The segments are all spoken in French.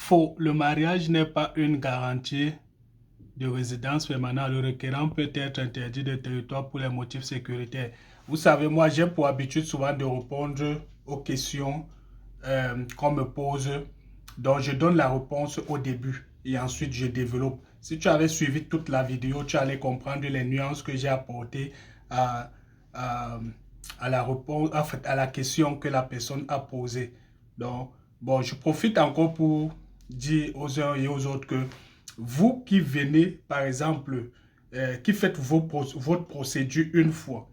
Faux, le mariage n'est pas une garantie de résidence permanente. Le requérant peut être interdit de territoire pour les motifs sécuritaires. Vous savez, moi, j'ai pour habitude souvent de répondre aux questions qu'on me pose. Donc, je donne la réponse au début et ensuite je développe. Si tu avais suivi toute la vidéo, tu allais comprendre les nuances que j'ai apportées à, à, à la réponse, en fait, à la question que la personne a posée. Donc, bon, je profite encore pour dire aux uns et aux autres que vous qui venez, par exemple, qui faites votre procédure une fois,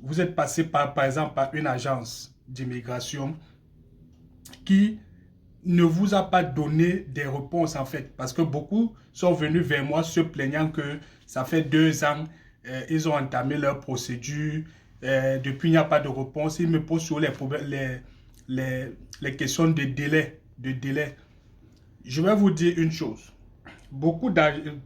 vous êtes passé par exemple, par une agence d'immigration qui ne vous a pas donné des réponses en fait. Parce que beaucoup sont venus vers moi se plaignant que ça fait 2 ans, ils ont entamé leur procédure, depuis il n'y a pas de réponse. Ils me posent sur les questions de délai, de délai. Je vais vous dire une chose.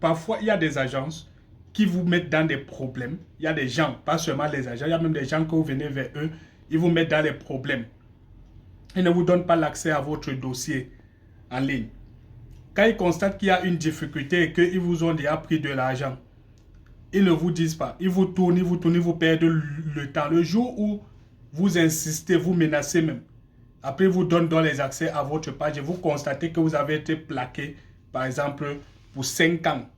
Parfois, il y a des agences qui vous mettent dans des problèmes. Il y a des gens, pas seulement les agents, il y a même des gens que vous venez vers eux, ils vous mettent dans des problèmes. Ils ne vous donnent pas l'accès à votre dossier en ligne. Quand ils constatent qu'il y a une difficulté et qu'ils vous ont déjà pris de l'argent, ils ne vous disent pas. Ils vous tournent, vous perdez le temps. Le jour où vous insistez, vous menacez même. Après, ils vous donnent dans les accès à votre page et vous constatez que vous avez été plaqué, par exemple, pour 5 ans.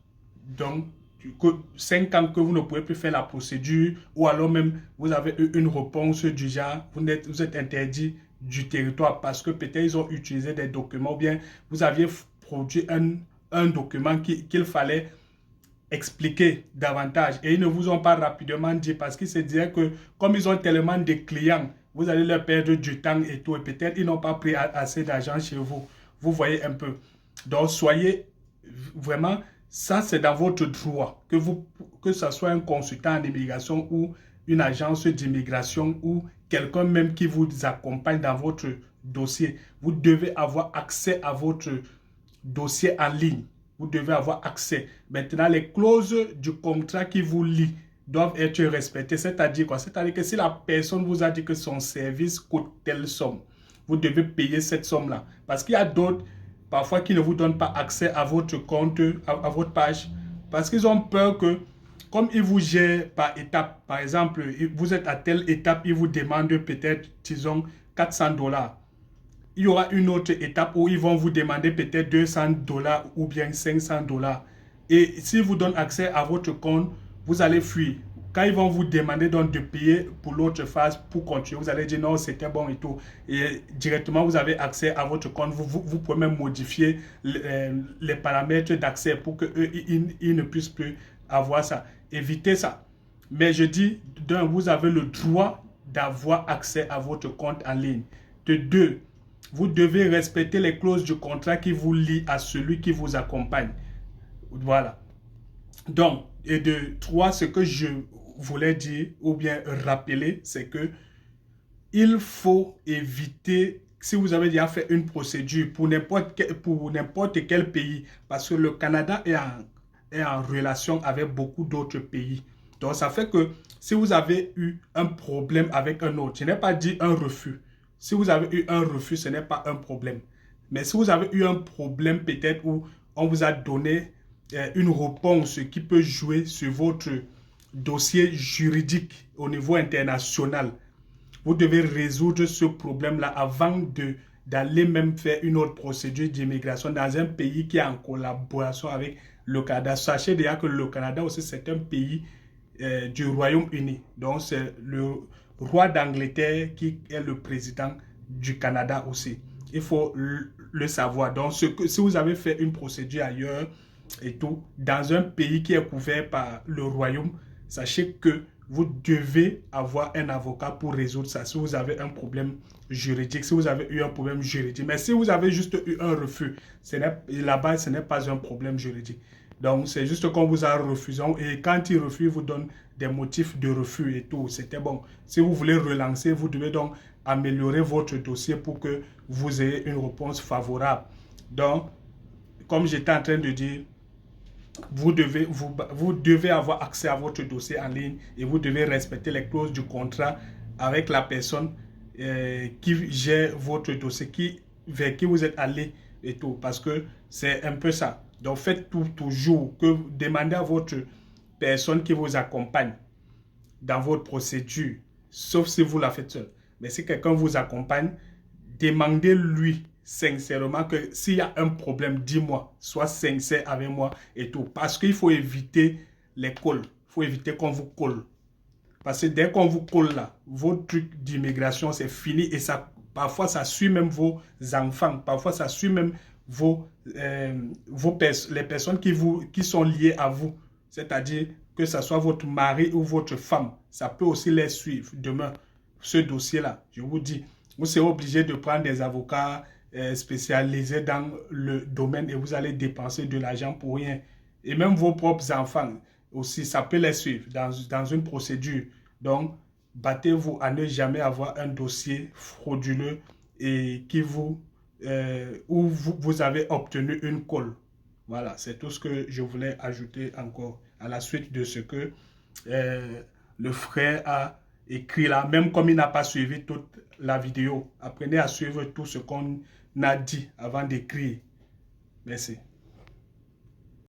Donc, 5 ans que vous ne pouvez plus faire la procédure ou alors même vous avez eu une réponse du genre, vous êtes interdit du territoire parce que peut-être ils ont utilisé des documents ou bien vous aviez produit un document qu'il fallait expliquer davantage et ils ne vous ont pas rapidement dit parce qu'ils se disaient que comme ils ont tellement de clients, vous allez leur perdre du temps et tout et peut-être ils n'ont pas pris assez d'argent chez vous. Vous voyez un peu. Donc soyez vraiment, ça c'est dans votre droit que ce soit un consultant en immigration ou une agence d'immigration ou quelqu'un même qui vous accompagne dans votre dossier. Vous devez avoir accès à votre dossier en ligne. Vous devez avoir accès. Maintenant, les clauses du contrat qui vous lie doivent être respectées. C'est-à-dire quoi? C'est-à-dire que si la personne vous a dit que son service coûte telle somme, vous devez payer cette somme-là. Parce qu'il y a d'autres, parfois, qui ne vous donnent pas accès à votre compte, à votre page. Parce qu'ils ont peur que, comme ils vous gèrent par étape, par exemple, vous êtes à telle étape, ils vous demandent peut-être, disons, 400 $. Il y aura une autre étape où ils vont vous demander peut-être 200 $ ou bien 500 $. Et s'ils vous donnent accès à votre compte, vous allez fuir. Quand ils vont vous demander donc de payer pour l'autre phase pour continuer, vous allez dire non, c'était bon et tout. Et directement, vous avez accès à votre compte. Vous pouvez même modifier les paramètres d'accès pour qu'eux, ils ne puissent plus avoir ça. Évitez ça. Mais je dis, d'un, vous avez le droit d'avoir accès à votre compte en ligne. De deux, vous devez respecter les clauses du contrat qui vous lient à celui qui vous accompagne. Voilà. Donc, et de trois, ce que je voulais dire ou bien rappeler, c'est que il faut éviter, si vous avez déjà fait une procédure pour n'importe quel pays, parce que le Canada est en relation avec beaucoup d'autres pays. Donc, ça fait que si vous avez eu un problème avec un autre, je n'ai pas dit un refus. Si vous avez eu un refus, ce n'est pas un problème. Mais si vous avez eu un problème peut-être où on vous a donné une réponse qui peut jouer sur votre dossier juridique au niveau international, vous devez résoudre ce problème-là avant d'aller même faire une autre procédure d'immigration dans un pays qui est en collaboration avec le Canada. Sachez déjà que le Canada aussi, c'est un pays du Royaume-Uni. Donc, c'est le roi d'Angleterre qui est le président du Canada aussi. Il faut le savoir. Donc, si vous avez fait une procédure ailleurs et tout, dans un pays qui est couvert par le Royaume, sachez que vous devez avoir un avocat pour résoudre ça. Si vous avez un problème juridique, si vous avez eu un problème juridique. Mais si vous avez juste eu un refus, là-bas, ce n'est pas un problème juridique. Donc, c'est juste qu'on vous a refusé. Et quand il refuse, vous donne des motifs de refus et tout. C'était bon. Si vous voulez relancer, vous devez donc améliorer votre dossier pour que vous ayez une réponse favorable. Donc, comme j'étais en train de dire, vous devez avoir accès à votre dossier en ligne et vous devez respecter les clauses du contrat avec la personne qui gère votre dossier, vers qui vous êtes allé et tout. Parce que c'est un peu ça. Donc faites tout toujours, que demandez à votre personne qui vous accompagne dans votre procédure, sauf si vous la faites seul. Mais si quelqu'un vous accompagne, demandez-lui sincèrement que s'il y a un problème, dis-moi, sois sincère avec moi et tout. Parce qu'il faut éviter les calls. Il faut éviter qu'on vous colle. Parce que dès qu'on vous colle là, votre truc d'immigration, c'est fini. Et ça, parfois, ça suit même vos enfants. Parfois, ça suit même les personnes qui sont liées à vous. C'est-à-dire que ce soit votre mari ou votre femme. Ça peut aussi les suivre demain, ce dossier-là. Je vous dis, vous serez obligé de prendre des avocats spécialisés dans le domaine et vous allez dépenser de l'argent pour rien. Et même vos propres enfants aussi, ça peut les suivre dans une procédure. Donc, battez-vous à ne jamais avoir un dossier frauduleux et où vous avez obtenu une colle. Voilà, c'est tout ce que je voulais ajouter encore à la suite de ce que le frère a écrit là, même comme il n'a pas suivi toute la vidéo. Apprenez à suivre tout ce qu'on a dit avant d'écrire. Merci.